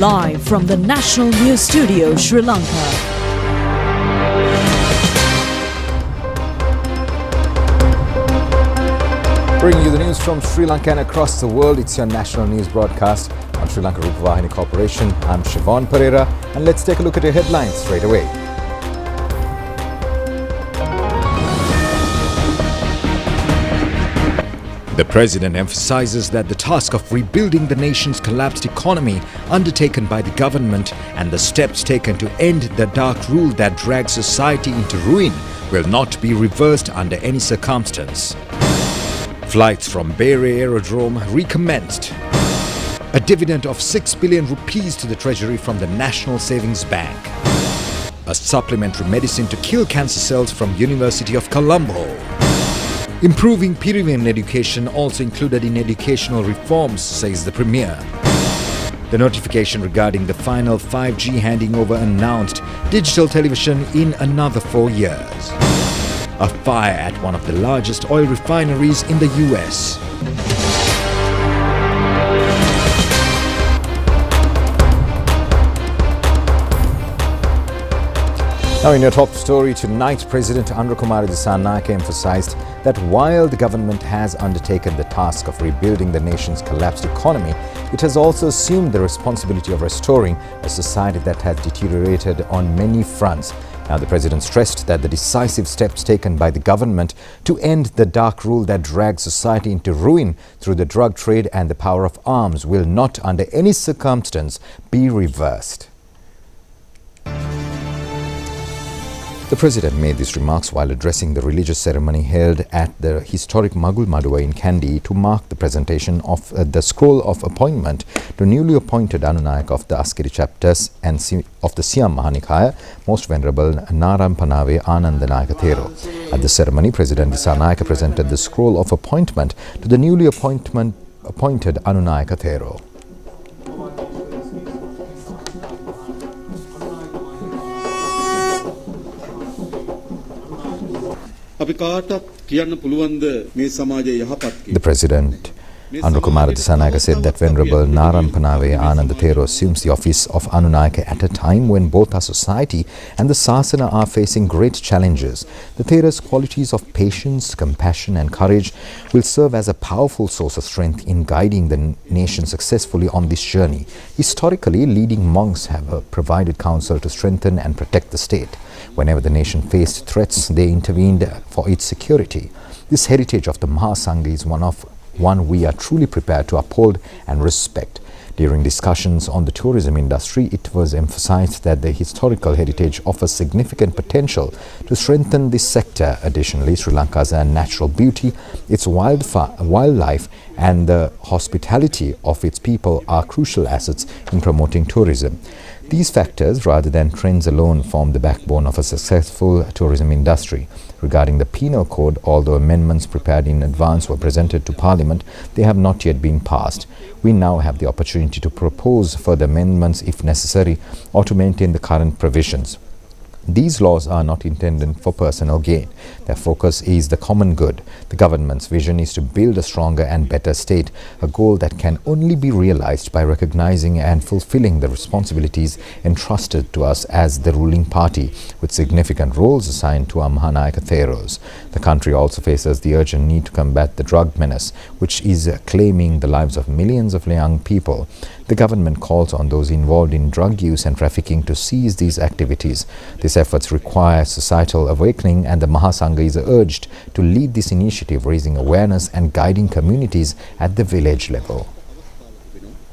Live from the National News Studio, Sri Lanka. Bringing you the news from Sri Lanka and across the world, it's your national news broadcast on Sri Lanka Rupavahini Corporation. I'm Siobhan Pereira, and let's take a look at your headlines straight away. The President emphasizes that the task of rebuilding the nation's collapsed economy undertaken by the government and the steps taken to end the dark rule that drags society into ruin will not be reversed under any circumstance. Flights from Bere Aerodrome recommenced. A dividend of 6 billion rupees to the Treasury from the National Savings Bank. A supplementary medicine to kill cancer cells from University of Colombo. Improving Pirivan education also included in educational reforms, says the Premier. The notification regarding the final 5G handing over announced digital television in another 4 years. A fire at one of the largest oil refineries in the US. Now in your top story tonight, President Anukumara Dissanayake emphasized that while the government has undertaken the task of rebuilding the nation's collapsed economy, it has also assumed the responsibility of restoring a society that has deteriorated on many fronts. Now, the President stressed that the decisive steps taken by the government to end the dark rule that drags society into ruin through the drug trade and the power of arms will not under any circumstance be reversed. The President made these remarks while addressing the religious ceremony held at the historic Magul Maduwa in Kandy to mark the presentation of the scroll of appointment to newly appointed Anunayak of the Askeri chapters and of the Siam Mahanikaya, Most Venerable Narampanave Anandanayaka Thero. At the ceremony, President Dissanayake presented the scroll of appointment to the newly appointed Anunayaka Thero. The President, Anukumara Dissanayake, said that Venerable Narampanave Ananda Thero assumes the office of Anunayaka at a time when both our society and the Sasana are facing great challenges. The Thero's qualities of patience, compassion and courage will serve as a powerful source of strength in guiding the nation successfully on this journey. Historically, leading monks have provided counsel to strengthen and protect the state. Whenever the nation faced threats, they intervened for its security. This heritage of the Mahasangha is one we are truly prepared to uphold and respect. During discussions on the tourism industry, it was emphasized that the historical heritage offers significant potential to strengthen this sector. Additionally, Sri Lanka's natural beauty, its wildlife and the hospitality of its people are crucial assets in promoting tourism. These factors, rather than trends alone, form the backbone of a successful tourism industry. Regarding the Penal Code, although amendments prepared in advance were presented to Parliament, they have not yet been passed. We now have the opportunity to propose further amendments if necessary or to maintain the current provisions. These laws are not intended for personal gain. Their focus is the common good. The government's vision is to build a stronger and better state, a goal that can only be realized by recognizing and fulfilling the responsibilities entrusted to us as the ruling party, with significant roles assigned to our Mahanayaka Theros. The country also faces the urgent need to combat the drug menace, which is claiming the lives of millions of young people. The government calls on those involved in drug use and trafficking to cease these activities. These efforts require societal awakening, and the Mahasangha is urged to lead this initiative, raising awareness and guiding communities at the village level.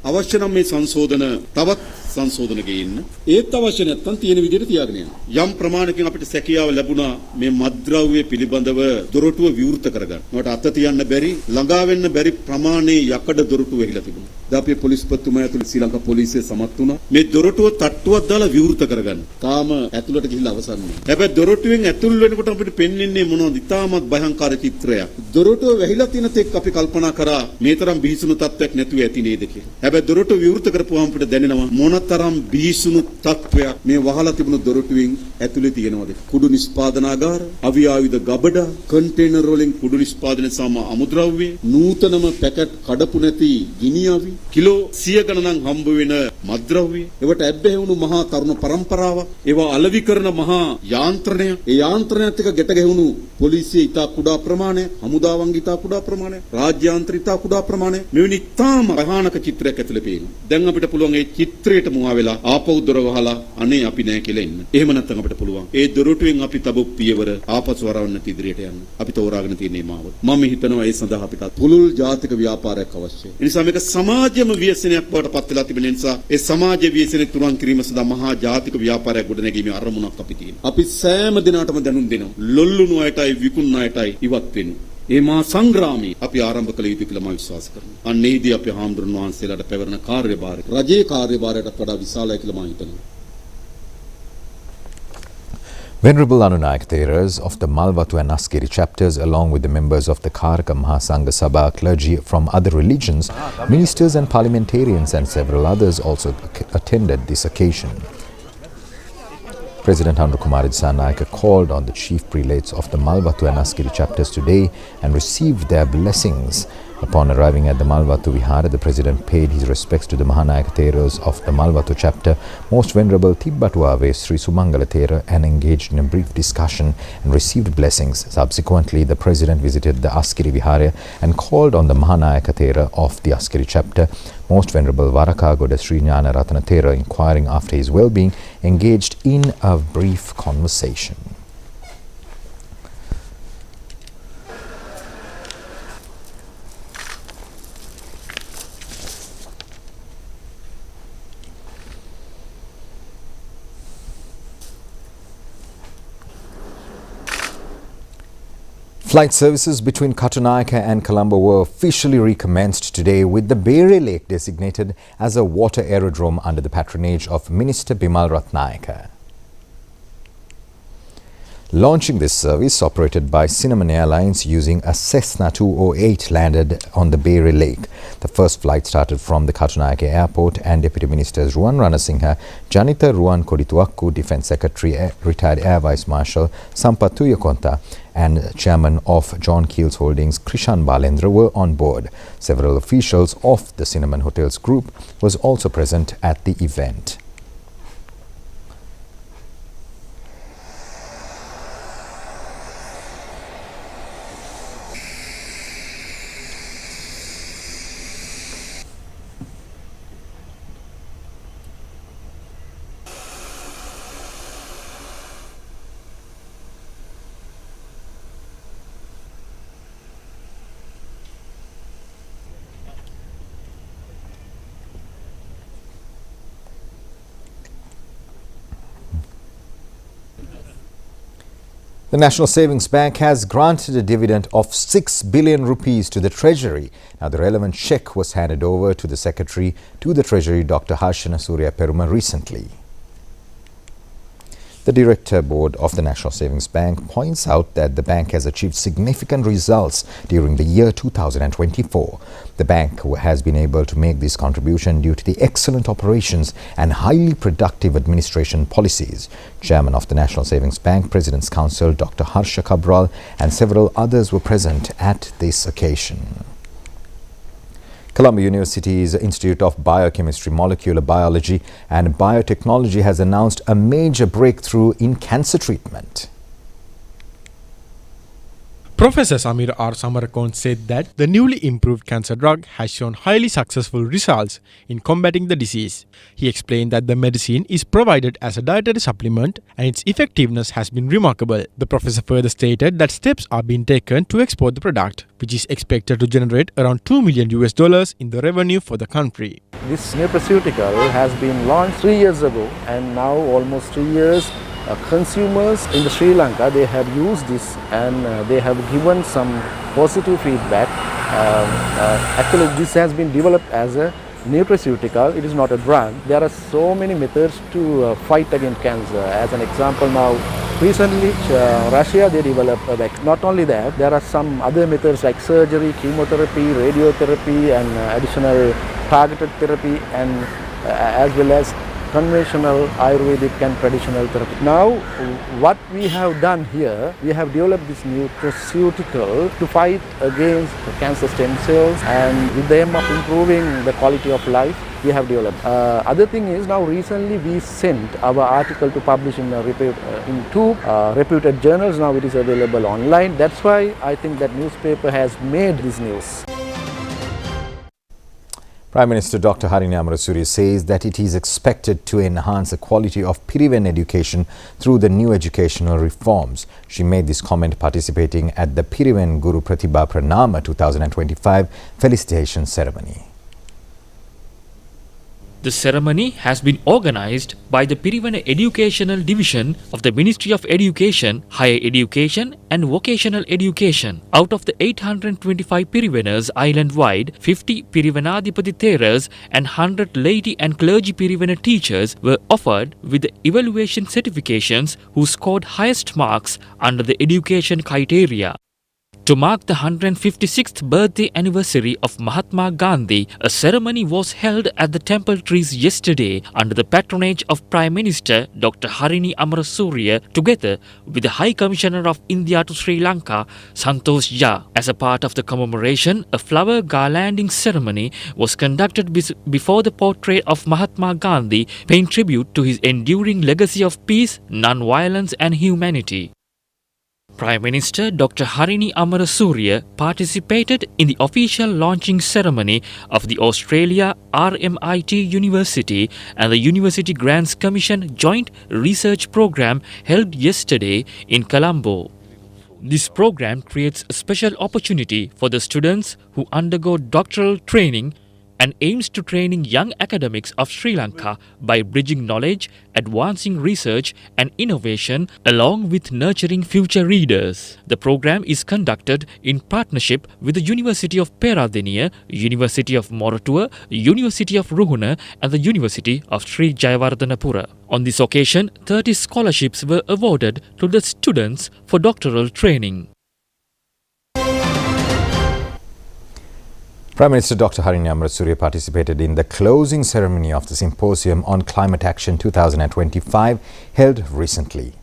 අවශ්‍ය නම් මේ සංශෝධන තවත් සංශෝධන ගේන්න ඒත් අවශ්‍ය නැත්නම් තියෙන විදිහට තියාගෙන යන්න. යම් ප්‍රමාණයකින් අපිට සැකියාව ලැබුණා මේ මත්ද්‍රව්‍ය පිළිබඳව දොරටුව විවෘත කරගන්න. මට අත තියන්න බැරි ළඟා වෙන්න බැරි ප්‍රමාණයේ යකඩ දොරටුව වෙහිලා තිබුණා. දැන් අපේ පොලිස්පතිතුමා ඇතුළු ශ්‍රී ලංකා පොලිසිය සමත් වුණා මේ දොරටුව තට්ටුවක් දාලා විවෘත කරගන්න. තාම ඇතුළට ගිහිල්ලා අවසන් නෑ. හැබැයි දොරටුවෙන් ඇතුල් වෙනකොට අපිට පෙන්වන්නේ මොනවද? ඉතාමත් භයංකාර චිත්‍රයක්. දොරටුව වැහිලා තියෙන තෙක් අපි කල්පනා කරා මේ තරම් බිහිසුණු තත්ත්වයක් නැතුව ඇති නේද කියලා. හැබැයි දොරටුව විවෘත කරපුවාම අපිට දැනෙනවා මොනතරම් බිහිසුණු තත්ත්වයක් මේ වහලා තිබුණු දොරටුවෙන් ඇතුලේ තියෙනවද? කුඩු නිෂ්පාදනාගාර, අවි ආයුධ ගබඩා, කන්ටේනර් වලින් කුඩු නිෂ්පාදනය සම අමුද්‍රව්‍ය, නූතනම පැකට් කඩපු නැති ගිනි අවි, කිලෝ 100 ගණනක් හම්බ වෙන මත්ද්‍රව්‍ය, ඒවට ඇබ්බැහි වුණු මහා තරුණ පරම්පරාව, ඒවා අලෙවි කරන මහා යාන්ත්‍රණය, ඒ යාන්ත්‍රණයත් එක්ක ගැට ගැහුණු පොලිසිය ඉතා කුඩා ප්‍රමාණය, හමුදාවන්ගේ ඉතා කුඩා ප්‍රමාණය, රාජ්‍යාන්ත්‍ර ඉතා කුඩා ප්‍රමාණය, මෙවැනි ඉතාම භයානක චිත්‍රයක් ඇතුළේ පේනවා. දැන් අපිට පුළුවන් ඒ චිත්‍රයට මුවා වෙලා ආපහු දොර වහලා අනේ අපි නැහැ කියලා ඉන්න. එහෙම නැත්නම් අපිට පුළුවන් ඒ දොරටුවෙන් අපි තබපු පියවර ආපසු වරවන්නට ඉදිරියට යන්න. අපි තෝරාගෙන තියෙන මාව. මම හිතනවා ඒ සඳහා අපිට පුළුල් ජාතික ව්‍යාපාරයක් අවශ්‍යයි. ඒ නිසා මේක සමාජයේම ව්‍යසනයක් බවට පත් වෙලා තිබෙන නිසා ඒ සමාජයේ ව්‍යසනේ තුරන් කිරීම සඳහා මහා ජාතික ව්‍යාපාරයක් ගොඩනැගීමේ අරමුණක් අපි තියෙනවා. අපි සෑම දිනකටම දැනුම් දෙනවා. ලොල්ලුණු අයටයි විකුණන අයටයි ඉවත් වෙන්න. ඒ මහා සංග්‍රාමී අපි ආරම්භ කළ යුතු කියලා මම විශ්වාස කරනවා. අන්නේදී අපි හාමුදුරන් වහන්සේලාට පැවරන කාර්යභාරය රජයේ කාර්යභාරයටත් වඩා විශාලයි කියලා මම හිතනවා. Venerable Anunayaka Theras of the Malvatu and Askeri chapters, along with the members of the Karaka Mahasangha Sabha, clergy from other religions, ministers and parliamentarians and several others also attended this occasion. President Anukumar Dissanayake called on the chief prelates of the Malvatu and Askeri chapters today and received their blessings. Upon arriving at the Malvatu Vihara, the President paid his respects to the Mahanayaka Theras of the Malvatu chapter, Most Venerable Tibbatuave Sri Sumangala Thera, and engaged in a brief discussion and received blessings. Subsequently, the President visited the Askeri Vihara and called on the Mahanayaka Thera of the Askeri chapter, Most Venerable Varakagoda Sri Jnana Ratana Thera, inquiring after his well-being, engaged in a brief conversation. Flight services between Katunayake and Colombo were officially recommenced today, with the Bere Lake designated as a water aerodrome under the patronage of Minister Bimal Ratnayaka. Launching this service, operated by Cinnamon Airlines using a Cessna 208, landed on the Bere Lake. The first flight started from the Katunayake Airport, and Deputy Ministers Ruwan Ranasinghe, Janitha Ruwan Kodituakku, Defence Secretary, Retired Air Vice Marshal Sampath Tuyakonta, and Chairman of John Keel's Holdings Krishan Balendra were on board. Several officials of the Cinnamon Hotels Group was also present at the event. The National Savings Bank has granted a dividend of 6 billion rupees to the Treasury. Now, the relevant cheque was handed over to the Secretary to the Treasury, Dr. Harshana Surya Peruma, recently. The Director Board of the National Savings Bank points out that the bank has achieved significant results during the year 2024. The bank has been able to make this contribution due to the excellent operations and highly productive administration policies. Chairman of the National Savings Bank, President's Council, Dr. Harsha Kabral, and several others were present at this occasion. Colombo University's Institute of Biochemistry, Molecular Biology and Biotechnology has announced a major breakthrough in cancer treatment. Professor Samir R. Samarakon said that the newly improved cancer drug has shown highly successful results in combating the disease. He explained that the medicine is provided as a dietary supplement and its effectiveness has been remarkable. The professor further stated that steps are being taken to export the product, which is expected to generate around $2 million in the revenue for the country. This nutraceutical has been launched 3 years ago, and now almost 3 years consumers in Sri Lanka, they have used this and they have given some positive feedback. Actually, this has been developed as a nutraceutical. It is not a drug. There are so many methods to fight against cancer. As an example, now recently Russia, they developed a vaccine. Not only that, there are some other methods like surgery, chemotherapy, radiotherapy and additional targeted therapy, and as well as conventional Ayurvedic and traditional therapy. Now, what we have done here, we have developed this nutraceutical to fight against cancer stem cells, and with the aim of improving the quality of life, we have developed. Other thing is, now recently we sent our article to publish in two reputed journals. Now it is available online. That's why I think that newspaper has made this news. Prime Minister Dr. Harini Amarasuriya says that it is expected to enhance the quality of Piriven education through the new educational reforms. She made this comment participating at the Piriven Guru Pratibha Pranama 2025 felicitation ceremony. The ceremony has been organized by the Pirivana Educational Division of the Ministry of Education, Higher Education and Vocational Education. Out of the 825 Pirivanas island-wide, 50 Pirivanadipati Theras and 100 laity and clergy Pirivana teachers were offered with the evaluation certifications who scored highest marks under the education criteria. To mark the 156th birthday anniversary of Mahatma Gandhi, a ceremony was held at the temple trees yesterday under the patronage of Prime Minister Dr. Harini Amarasuriya together with the High Commissioner of India to Sri Lanka, Santosh Jha. As a part of the commemoration, a flower garlanding ceremony was conducted before the portrait of Mahatma Gandhi, paying tribute to his enduring legacy of peace, non-violence and humanity. Prime Minister Dr. Harini Amarasuriya participated in the official launching ceremony of the Australia RMIT University and the University Grants Commission joint research program held yesterday in Colombo. This program creates a special opportunity for the students who undergo doctoral training and aims to training young academics of Sri Lanka by bridging knowledge, advancing research and innovation along with nurturing future readers. The program is conducted in partnership with the University of Peradeniya, University of Moratuwa, University of Ruhuna and the University of Sri Jayawardhanapura. On this occasion, 30 scholarships were awarded to the students for doctoral training. Prime Minister Dr. Harini Amarasuriya participated in the closing ceremony of the Symposium on Climate Action 2025 held recently.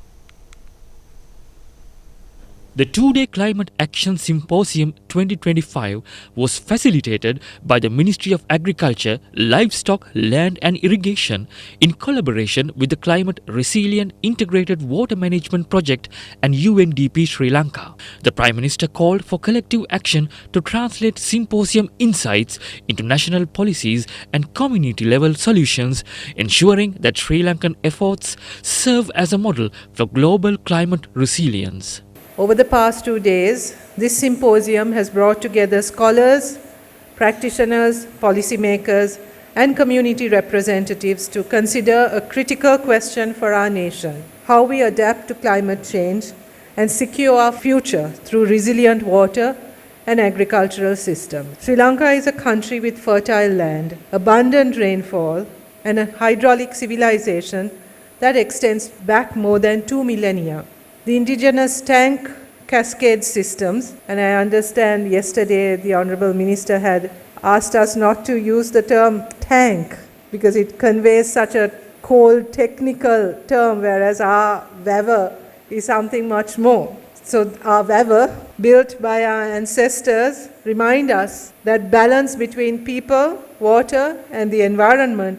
The two-day Climate Action Symposium 2025 was facilitated by the Ministry of Agriculture, Livestock, Land and Irrigation in collaboration with the Climate Resilient Integrated Water Management Project and UNDP Sri Lanka. The Prime Minister called for collective action to translate symposium insights into national policies and community-level solutions, ensuring that Sri Lankan efforts serve as a model for global climate resilience. Over the past 2 days, this symposium has brought together scholars, practitioners, policymakers, and community representatives to consider a critical question for our nation: how we adapt to climate change and secure our future through resilient water and agricultural systems. Sri Lanka is a country with fertile land, abundant rainfall, and a hydraulic civilization that extends back more than 2 millennia. The indigenous tank cascade systems, and I understand yesterday the Honourable Minister had asked us not to use the term tank because it conveys such a cold technical term, whereas our weather is something much more. So our weather, built by our ancestors, remind us that balance between people, water and the environment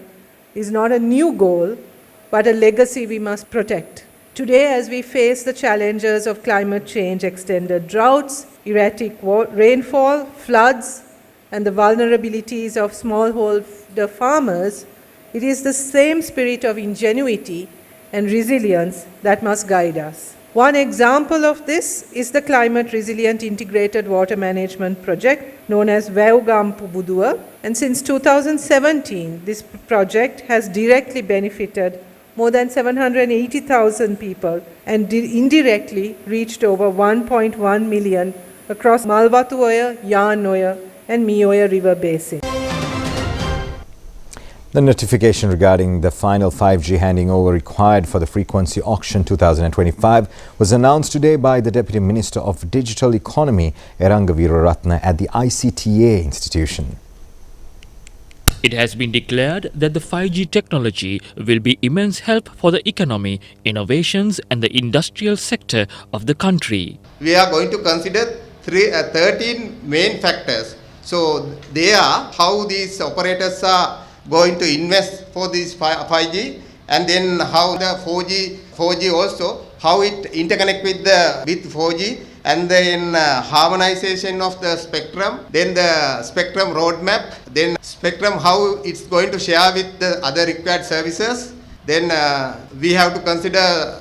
is not a new goal, but a legacy we must protect. Today, as we face the challenges of climate change, extended droughts, erratic rainfall, floods, and the vulnerabilities of smallholder farmers, it is the same spirit of ingenuity and resilience that must guide us. One example of this is the Climate Resilient Integrated Water Management Project, known as Veugampu Budua, and since 2017, this project has directly benefited more than 780,000 people and indirectly reached over 1.1 million across Malwatuoya, Yarnoya and Mioya river basin. The notification regarding the final 5G handing over required for the frequency auction 2025 was announced today by the Deputy Minister of Digital Economy, Eranga Weeraratne, at the ICTA institution. It has been declared that the 5G technology will be immense help for the economy, innovations and the industrial sector of the country. We are going to consider 13 main factors. So they are how these operators are going to invest for this 5G, and then how the 4G also, how it interconnect with 4G, and then harmonization of the spectrum, then the spectrum roadmap, then spectrum how it's going to share with the other required services. Then we have to consider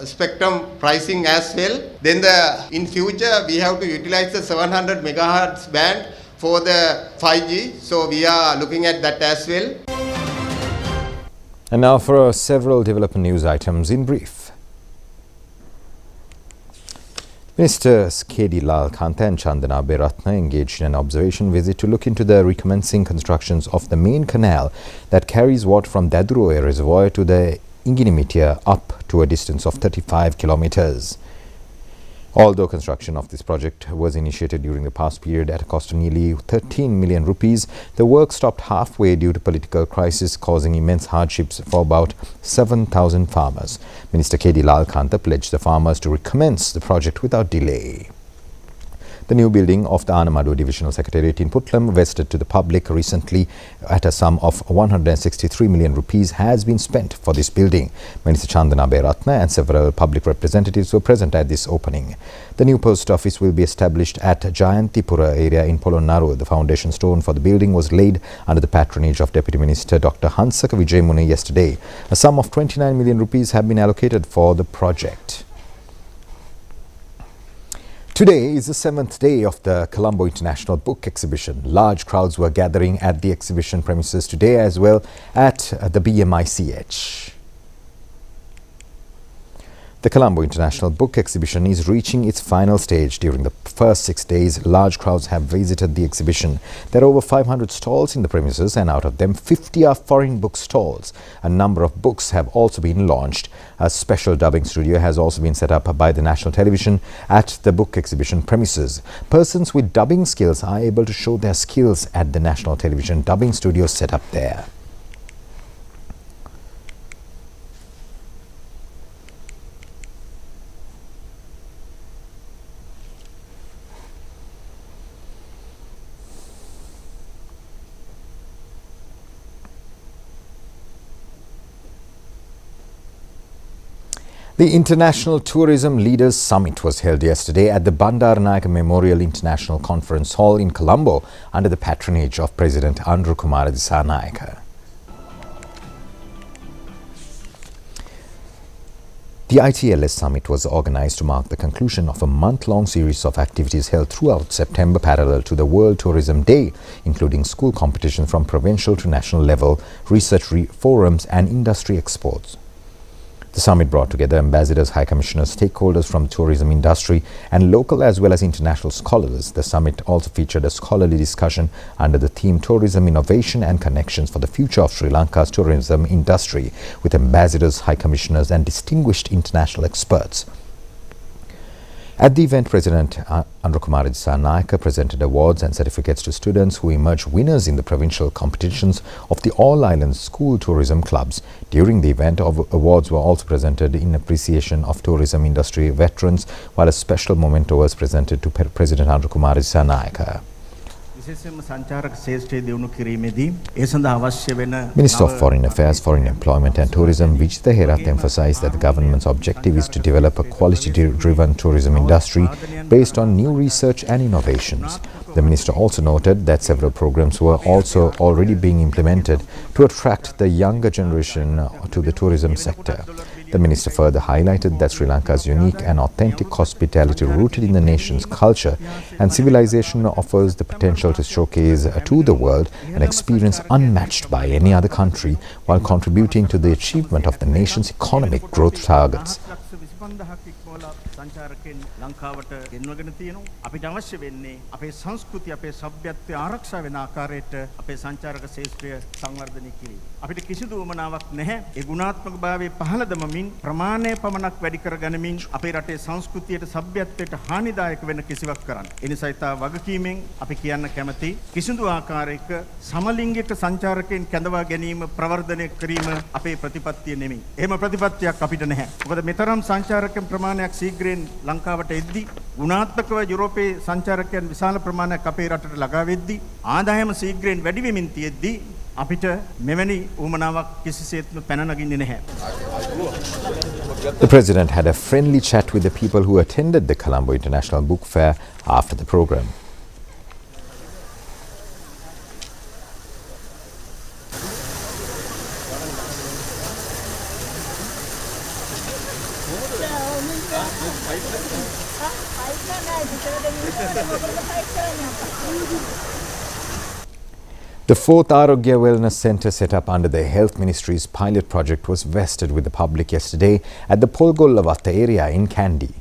spectrum pricing as well. Then in future we have to utilize the 700 megahertz band for the 5G. So we are looking at that as well. And now for several development news items in brief. Ministers K.D. Lalkanta and Chandana Beratna engaged in an observation visit to look into the recommencing constructions of the main canal that carries water from Daduroe Reservoir to the Inginimitia up to a distance of 35 kilometers. Although construction of this project was initiated during the past period at a cost of nearly 13 million rupees, the work stopped halfway due to political crisis causing immense hardships for about 7,000 farmers. Minister K.D. Lalkanta pledged the farmers to recommence the project without delay. The new building of the Anamadu Divisional Secretariat in Putlam, vested to the public recently at a sum of 163 million rupees, has been spent for this building. Minister Chandana Beratna and several public representatives were present at this opening. The new post office will be established at Jayantipura area in Polonnaru. The foundation stone for the building was laid under the patronage of Deputy Minister Dr. Hansaka Vijayamune yesterday. A sum of 29 million rupees have been allocated for the project. Today is the 7th day of the Colombo International Book Exhibition. Large crowds were gathering at the exhibition premises today as well at the BMICH. The Colombo International Book Exhibition is reaching its final stage. During the first 6 days, large crowds have visited the exhibition. There are over 500 stalls in the premises, and out of them 50 are foreign book stalls. A number of books have also been launched. A special dubbing studio has also been set up by the national television at the book exhibition premises. Persons with dubbing skills are able to show their skills at the national television dubbing studio set up there. The International Tourism Leaders Summit was held yesterday at the Bandaranaike Memorial International Conference Hall in Colombo under the patronage of President Andrew Kumar Dissanayake. The ITLS Summit was organized to mark the conclusion of a month-long series of activities held throughout September parallel to the World Tourism Day, including school competitions from provincial to national level, research forums and industry exports. The summit brought together ambassadors, high commissioners, stakeholders from the tourism industry and local as well as international scholars. The summit also featured a scholarly discussion under the theme Tourism Innovation and Connections for the Future of Sri Lanka's Tourism Industry with ambassadors, high commissioners and distinguished international experts. At the event, President Andrew Kumar Dissanayake presented awards and certificates to students who emerged winners in the provincial competitions of the All Island School Tourism Clubs. During the event, awards were also presented in appreciation of tourism industry veterans, while a special memento was presented to President Andrew Kumar Dissanayake. Minister of Foreign Affairs, Foreign Employment and Tourism Vijitha Herath emphasized that the government's objective is to develop a quality-driven tourism industry based on new research and innovations. The minister also noted that several programs were also already being implemented to attract the younger generation to the tourism sector. The minister further highlighted that Sri Lanka's unique and authentic hospitality rooted in the nation's culture and civilization offers the potential to showcase to the world an experience unmatched by any other country while contributing to the achievement of the nation's economic growth targets. 5000ක් ඉක්මවලා සංචාරකයන් ලංකාවට ගෙන්වගෙන තියෙනවා. අපිට අවශ්‍ය වෙන්නේ අපේ සංස්කෘතිය අපේ සભ્યත්වය ආරක්ෂා වෙන ආකාරයට අපේ සංචාරක ශාස්ත්‍රය සංවර්ධනය කිරීම. අපිට කිසිදු උවමනාවක් නැහැ. ඒ ගුණාත්මක භාවයේ පහළ දමමින් ප්‍රමාණය පමණක් වැඩි කර ගනිමින් අපේ රටේ සංස්කෘතියට සભ્યත්වයට හානිදායක වෙන කිසිවක් කරන්න. ඒ නිසා ඊට වගකීමෙන් අපි කියන්න කැමති කිසිදු ආකාරයක සමලිංගික සංචාරකයන් කැඳවා ගැනීම ප්‍රවර්ධනය කිරීම අපේ ප්‍රතිපත්තිය නෙමෙයි. එහෙම ප්‍රතිපත්තියක් අපිට නැහැ. මොකද මෙතරම් සංචාරකයන් ප්‍රමාණයක් ශීඝ්‍රයෙන් ලංකාවට එද්දී ගුණාත්මකව යුරෝපයේ සංචාරකයන් විශාල ප්‍රමාණයක් අපේ රටට ළඟා වෙද්දී ආදායම ශීඝ්‍රයෙන් වැඩි වෙමින් තියෙද්දී අපිට මෙවැනි උවමනාවක් කිසිසේත්ම පැන නගින්නේ නැහැ. The President had a friendly chat with the people who attended the Colombo International Book Fair after the program. The fourth Arogya Wellness Centre set up under the Health Ministry's pilot project was vested with the public yesterday at the Polgollavatta area in Kandy.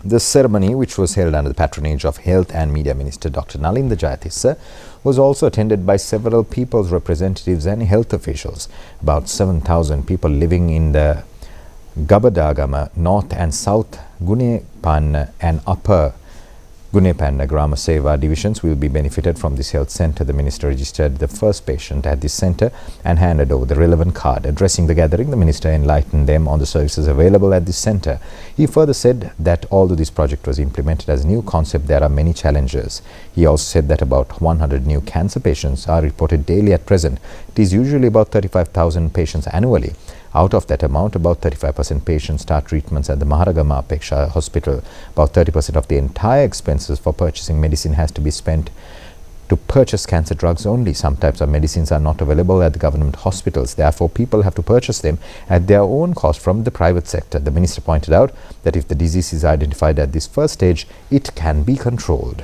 The ceremony, which was held under the patronage of Health and Media Minister Dr. Nalinda Jayatissa, was also attended by several people's representatives and health officials. About 7,000 people living in the Gabadagama, North and South Gunepan and Upper Gunepan Grama Seva divisions will be benefited from this health centre. The minister registered the first patient at this centre and handed over the relevant card. Addressing the gathering, the minister enlightened them on the services available at this centre. He further said that although this project was implemented as a new concept, there are many challenges. He also said that about 100 new cancer patients are reported daily at present. It is usually about 35,000 patients annually. Out of that amount, about 35% patients start treatments at the Maharagama Apeksha Hospital. About 30% of the entire expenses for purchasing medicine has to be spent to purchase cancer drugs only. Some types of medicines are not available at the government hospitals. Therefore, people have to purchase them at their own cost from the private sector. The minister pointed out that if the disease is identified at this first stage, it can be controlled.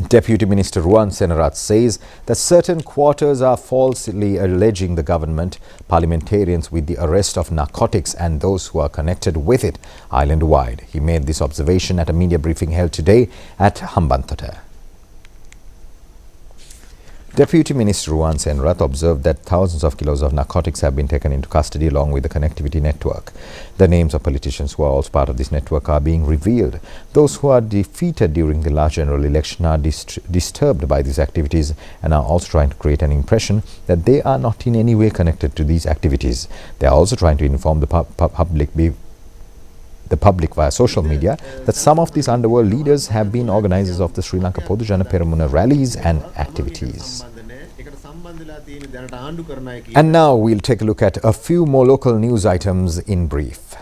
Deputy Minister Ruan Senarath says that certain quarters are falsely alleging the government parliamentarians with the arrest of narcotics and those who are connected with it island-wide. He made this observation at a media briefing held today at Hambantota. Deputy Minister Ruan Senarath observed that thousands of kilos of narcotics have been taken into custody along with the connectivity network. The names of politicians who are also part of this network are being revealed. Those who are defeated during the last general election are disturbed by these activities and are also trying to create an impression that they are not in any way connected to these activities. They are also trying to inform the public via social media that some of these underworld leaders have been organizers of the Sri Lanka Podujana Peramuna rallies and activities. And now we'll take a look at a few more local news items in brief.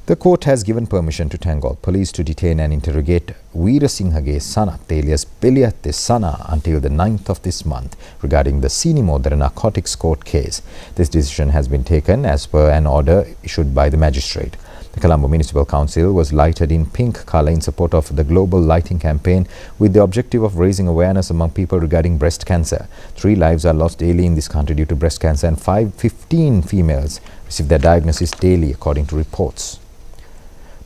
The court has given permission to Tangol police to detain and interrogate Veerasinghage Sanath alias Peliyatte Sana until the 9th of this month regarding the Sinimodara narcotics court case. This decision has been taken as per an order issued by the magistrate. The Colombo Municipal Council was lighted in pink colour in support of the global lighting campaign with the objective of raising awareness among people regarding breast cancer. 3 lives are lost daily in this country due to breast cancer and 15 females receive their diagnosis daily according to reports.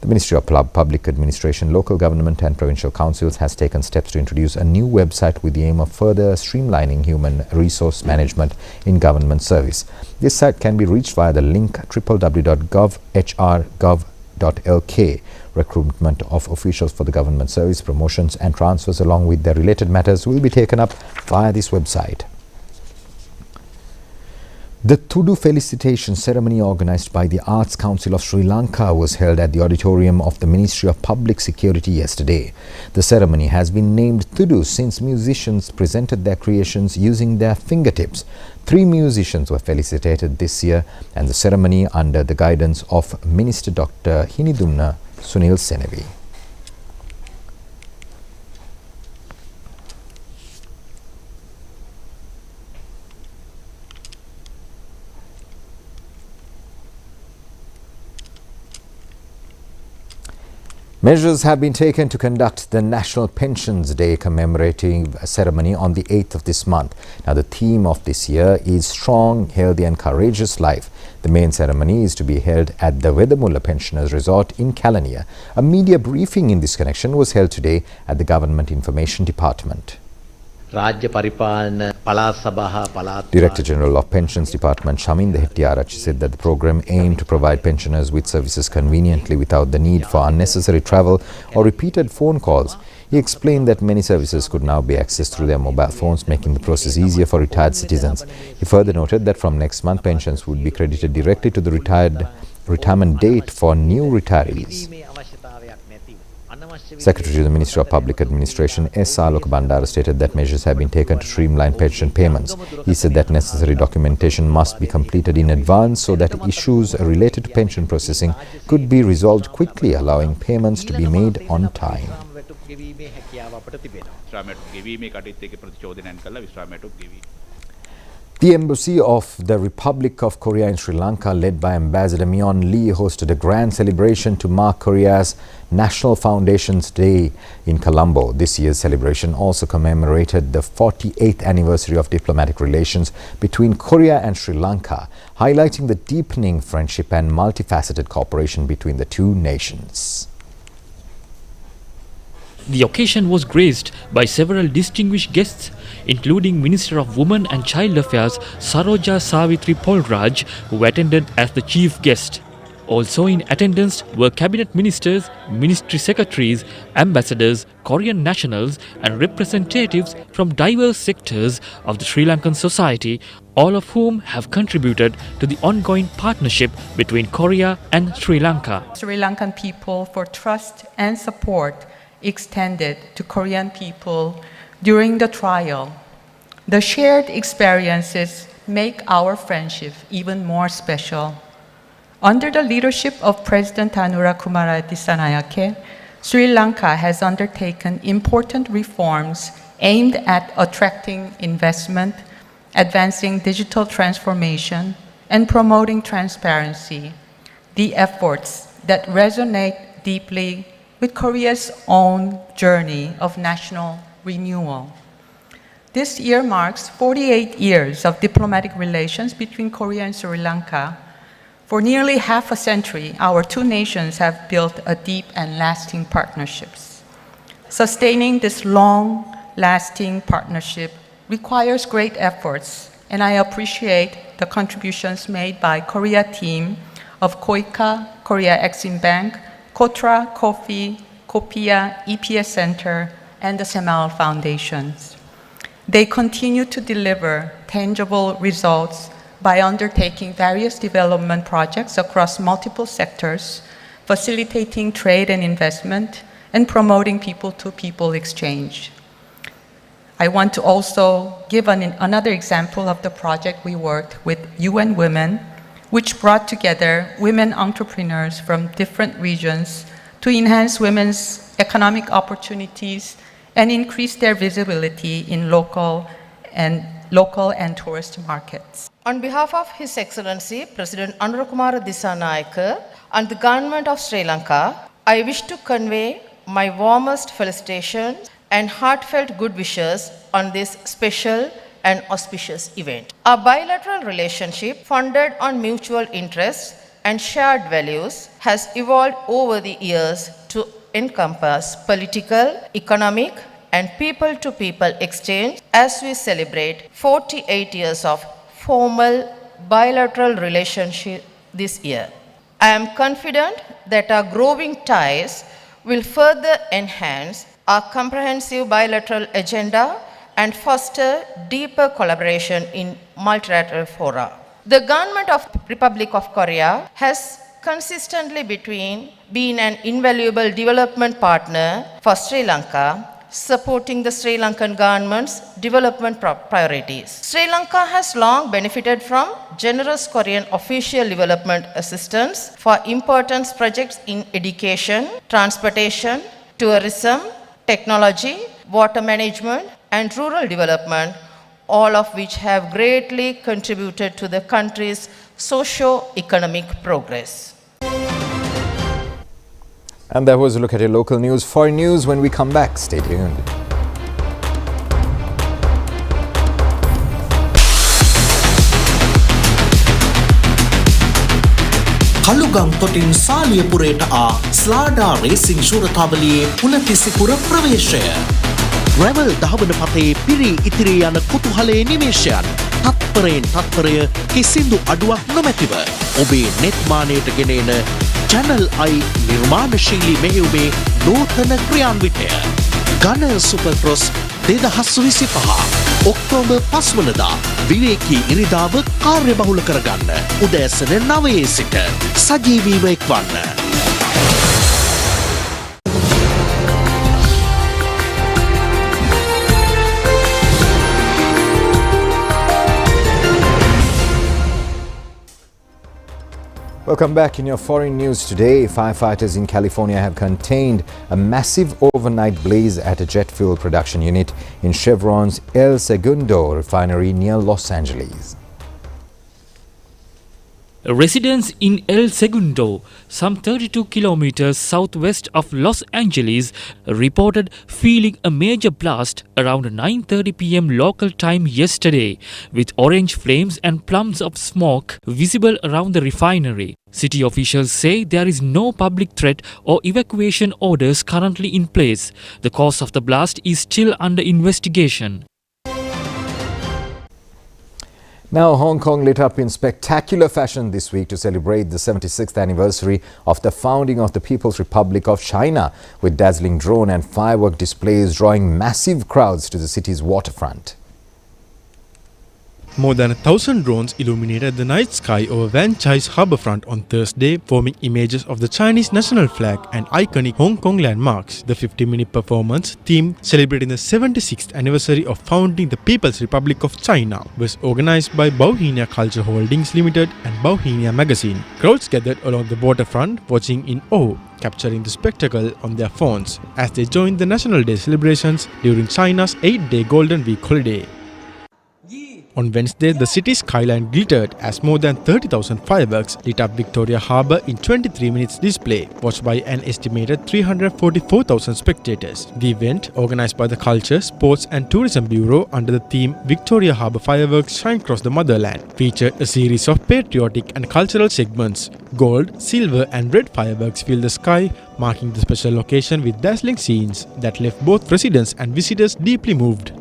The Ministry of Public Administration, Local Government and Provincial Councils has taken steps to introduce a new website with the aim of further streamlining human resource management in government service. This site can be reached via the link www.gov.hr.gov.lk. Recruitment of officials for the government service, promotions and transfers along with their related matters will be taken up via this website. The Tudu felicitation ceremony organized by the Arts Council of Sri Lanka was held at the auditorium of the Ministry of Public Security yesterday. The ceremony has been named Tudu since musicians presented their creations using their fingertips. 3 musicians were felicitated this year and the ceremony under the guidance of Minister Dr. Hinidunna Sunil Senevi. Measures have been taken to conduct the National Pensions Day commemorative ceremony on the 8th of this month. Now, the theme of this year is Strong, Healthy and Courageous Life. The main ceremony is to be held at the Wedamulla Pensioners Resort in Kalaniya. A media briefing in this connection was held today at the Government Information Department. Director General of Pensions Department Shaminda Hettiarachchi said that the program aimed to provide pensioners with services conveniently without the need for unnecessary travel or repeated phone calls. He explained that many services could now be accessed through their mobile phones, making the process easier for retired citizens. He further noted that from next month, pensions would be credited directly to the retirement date for new retirees. Secretary to the Ministry of Public Administration S. Alok Bandara stated that measures have been taken to streamline pension payments. He said that necessary documentation must be completed in advance so that issues related to pension processing could be resolved quickly, allowing payments to be made on time. The Embassy of the Republic of Korea in Sri Lanka, led by Ambassador Myeon Lee, hosted a grand celebration to mark Korea's National Foundation's Day in Colombo. This year's celebration also commemorated the 48th anniversary of diplomatic relations between Korea and Sri Lanka, highlighting the deepening friendship and multifaceted cooperation between the two nations. The occasion was graced by several distinguished guests, including Minister of Women and Child Affairs Saroja Savitri Polraj, who attended as the chief guest. Also in attendance were cabinet ministers, ministry secretaries, ambassadors, Korean nationals and representatives from diverse sectors of the Sri Lankan society, all of whom have contributed to the ongoing partnership between Korea and Sri Lanka. Sri Lankan people for trust and support extended to Korean people during the trial. The shared experiences make our friendship even more special. Under the leadership of President Tanura Kumara Dissanayake, Sri Lanka has undertaken important reforms aimed at attracting investment, advancing digital transformation, and promoting transparency, the efforts that resonate deeply with Korea's own journey of national renewal. This year marks 48 years of diplomatic relations between Korea and Sri Lanka. For nearly half a century, our two nations have built a deep and lasting partnerships. Sustaining this long-lasting partnership requires great efforts, and I appreciate the contributions made by Korea team of KOICA, Korea Exim Bank, Kotra, Kofi, Kopia, EPS Center, and the Semal Foundations. They continue to deliver tangible results by undertaking various development projects across multiple sectors, facilitating trade and investment, and promoting people-to-people exchange. I want to also give another example of the project we worked with UN Women, which brought together women entrepreneurs from different regions to enhance women's economic opportunities and increase their visibility in local and tourist markets. On behalf of His Excellency President Anurukumara Dissanayake and the Government of Sri Lanka, I wish to convey my warmest felicitations and heartfelt good wishes on this special and auspicious event. Our bilateral relationship, founded on mutual interests and shared values, has evolved over the years to encompass political, economic, and people-to-people exchange as we celebrate 48 years of formal bilateral relationship this year. I am confident that our growing ties will further enhance our comprehensive bilateral agenda and foster deeper collaboration in multilateral fora. The Government of the Republic of Korea has consistently been an invaluable development partner for Sri Lanka, supporting the Sri Lankan government's development priorities. Sri Lanka has long benefited from generous Korean official development assistance for important projects in education, transportation, tourism, technology, water management, and rural development, all of which have greatly contributed to the country's socio-economic progress. And that was a look at your local news. Foreign news when we come back. Stay tuned. කළුගම් තොටින් සාලියපුරයට ස්ලාඩා racing ශූරතාවලියේ පුලතිසිපුර ප්‍රවේශය. රැවල් දහවන පතේ පිරී ඉතිරී යන කුතුහලයේ නිමේෂයන් තත්පරයෙන් තත්පරය කිසිදු අඩුවක් නොමැතිව ඔබේ නෙත්මානයට ගෙනෙන ChannelEye නිර්මාණශීලී මෙහෙයුමේ නූතන ක්‍රියාන්විතය. ඝන සුපර් ක්‍රොස් 2025 ඔක්තෝබර් 5 වනදා විවේකී ඉරිදාව කාර්යබහුල කරගන්න උදෑසන 9 සිට සජීවීව එක්වන්න. Welcome back. In your foreign news today, firefighters in California have contained a massive overnight blaze at a jet fuel production unit in Chevron's El Segundo refinery near Los Angeles. Residents in El Segundo, some 32 kilometers southwest of Los Angeles, reported feeling a major blast around 9:30 p.m. local time yesterday, with orange flames and plumes of smoke visible around the refinery. City officials say there is no public threat or evacuation orders currently in place. The cause of the blast is still under investigation. Now, Hong Kong lit up in spectacular fashion this week to celebrate the 76th anniversary of the founding of the People's Republic of China, with dazzling drone and firework displays drawing massive crowds to the city's waterfront. More than 1,000 drones illuminated the night sky over Wan Chai's harbourfront on Thursday, forming images of the Chinese national flag and iconic Hong Kong landmarks. The 50-minute performance, themed celebrating the 76th anniversary of founding the People's Republic of China, was organised by Bauhinia Culture Holdings Limited and Bauhinia Magazine. Crowds gathered along the waterfront, watching in awe, capturing the spectacle on their phones as they joined the National Day celebrations during China's 8-day Golden Week holiday. On Wednesday, the city's skyline glittered as more than 30,000 fireworks lit up Victoria Harbour in 23 minutes display, watched by an estimated 344,000 spectators. The event, organised by the Culture, Sports and Tourism Bureau under the theme Victoria Harbour Fireworks Shine Across the Motherland, featured a series of patriotic and cultural segments. Gold, silver and red fireworks filled the sky, marking the special occasion with dazzling scenes that left both residents and visitors deeply moved.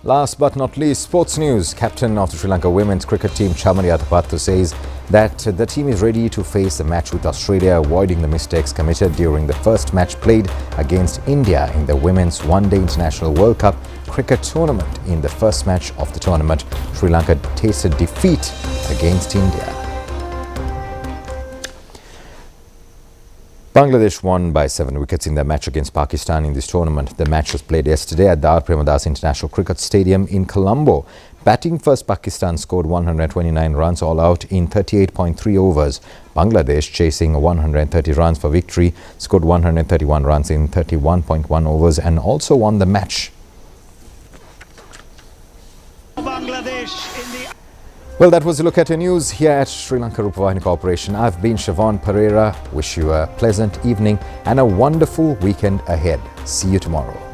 Last but not least, sports news. Captain of the Sri Lanka women's cricket team, Chamari Atapattu, says that the team is ready to face a match with Australia, avoiding the mistakes committed during the first match played against India in the Women's One-Day International World Cup cricket tournament. In the first match of the tournament, Sri Lanka tasted defeat against India. Bangladesh won by 7 wickets in their match against Pakistan in this tournament. The match was played yesterday at the R. Premadas International Cricket Stadium in Colombo. Batting first, Pakistan scored 129 runs all out in 38.3 overs. Bangladesh, chasing 130 runs for victory, scored 131 runs in 31.1 overs and also won the match. Well, that was a look at your news here at Sri Lanka Rupavahini Corporation. I've been Siobhan Pereira. Wish you a pleasant evening and a wonderful weekend ahead. See you tomorrow.